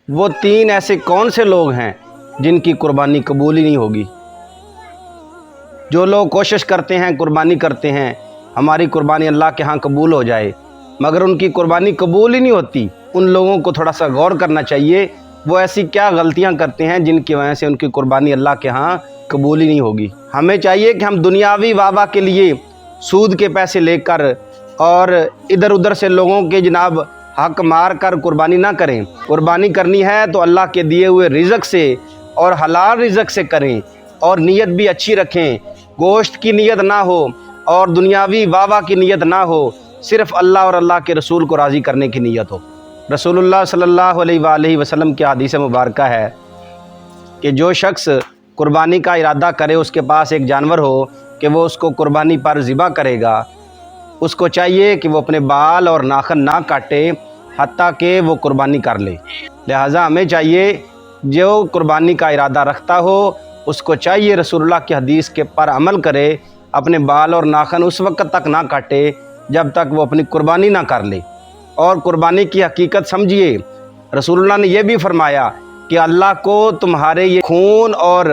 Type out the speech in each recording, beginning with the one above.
وہ تین ایسے کون سے لوگ ہیں جن کی قربانی قبول ہی نہیں ہوگی؟ جو لوگ کوشش کرتے ہیں، قربانی کرتے ہیں ہماری قربانی اللہ کے ہاں قبول ہو جائے، مگر ان کی قربانی قبول ہی نہیں ہوتی، ان لوگوں کو تھوڑا سا غور کرنا چاہیے وہ ایسی کیا غلطیاں کرتے ہیں جن کی وجہ سے ان کی قربانی اللہ کے ہاں قبول ہی نہیں ہوگی۔ ہمیں چاہیے کہ ہم دنیاوی واہ کے لیے سود کے پیسے لے کر اور ادھر ادھر سے لوگوں کے جناب حق مار کر قربانی نہ کریں۔ قربانی کرنی ہے تو اللہ کے دیے ہوئے رزق سے اور حلال رزق سے کریں، اور نیت بھی اچھی رکھیں، گوشت کی نیت نہ ہو اور دنیاوی واہ کی نیت نہ ہو، صرف اللہ اور اللہ کے رسول کو راضی کرنے کی نیت ہو۔ رسول اللہ صلی اللہ علیہ وآلہ وسلم کی حدیث مبارکہ ہے کہ جو شخص قربانی کا ارادہ کرے، اس کے پاس ایک جانور ہو کہ وہ اس کو قربانی پر ذبح کرے گا، اس کو چاہیے کہ وہ اپنے بال اور ناخن نہ کاٹے حتیٰ کہ وہ قربانی کر لے۔ لہٰذا ہمیں چاہیے جو قربانی کا ارادہ رکھتا ہو اس کو چاہیے رسول اللہ کی حدیث کے پر عمل کرے، اپنے بال اور ناخن اس وقت تک نہ کاٹے جب تک وہ اپنی قربانی نہ کر لے۔ اور قربانی کی حقیقت سمجھیے، رسول اللہ نے یہ بھی فرمایا کہ اللہ کو تمہارے یہ خون اور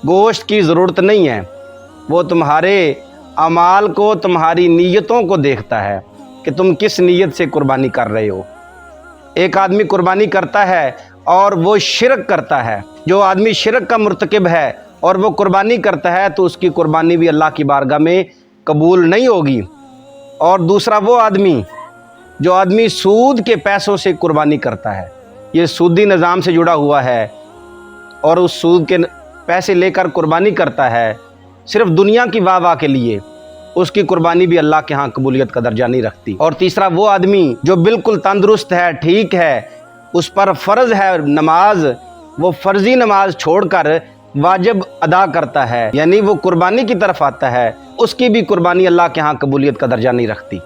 گوشت کی ضرورت نہیں ہے، وہ تمہارے اعمال کو، تمہاری نیتوں کو دیکھتا ہے کہ تم کس نیت سے قربانی کر رہے ہو۔ ایک آدمی قربانی کرتا ہے اور وہ شرک کرتا ہے، جو آدمی شرک کا مرتکب ہے اور وہ قربانی کرتا ہے تو اس کی قربانی بھی اللہ کی بارگاہ میں قبول نہیں ہوگی۔ اور دوسرا وہ آدمی جو آدمی سود کے پیسوں سے قربانی کرتا ہے، یہ سودی نظام سے جڑا ہوا ہے اور اس سود کے پیسے لے کر قربانی کرتا ہے صرف دنیا کی واہ کے لیے، اس کی قربانی بھی اللہ کے ہاں قبولیت کا درجہ نہیں رکھتی۔ اور تیسرا وہ آدمی جو بالکل تندرست ہے، ٹھیک ہے، اس پر فرض ہے نماز، وہ فرضی نماز چھوڑ کر واجب ادا کرتا ہے، یعنی وہ قربانی کی طرف آتا ہے، اس کی بھی قربانی اللہ کے ہاں قبولیت کا درجہ نہیں رکھتی۔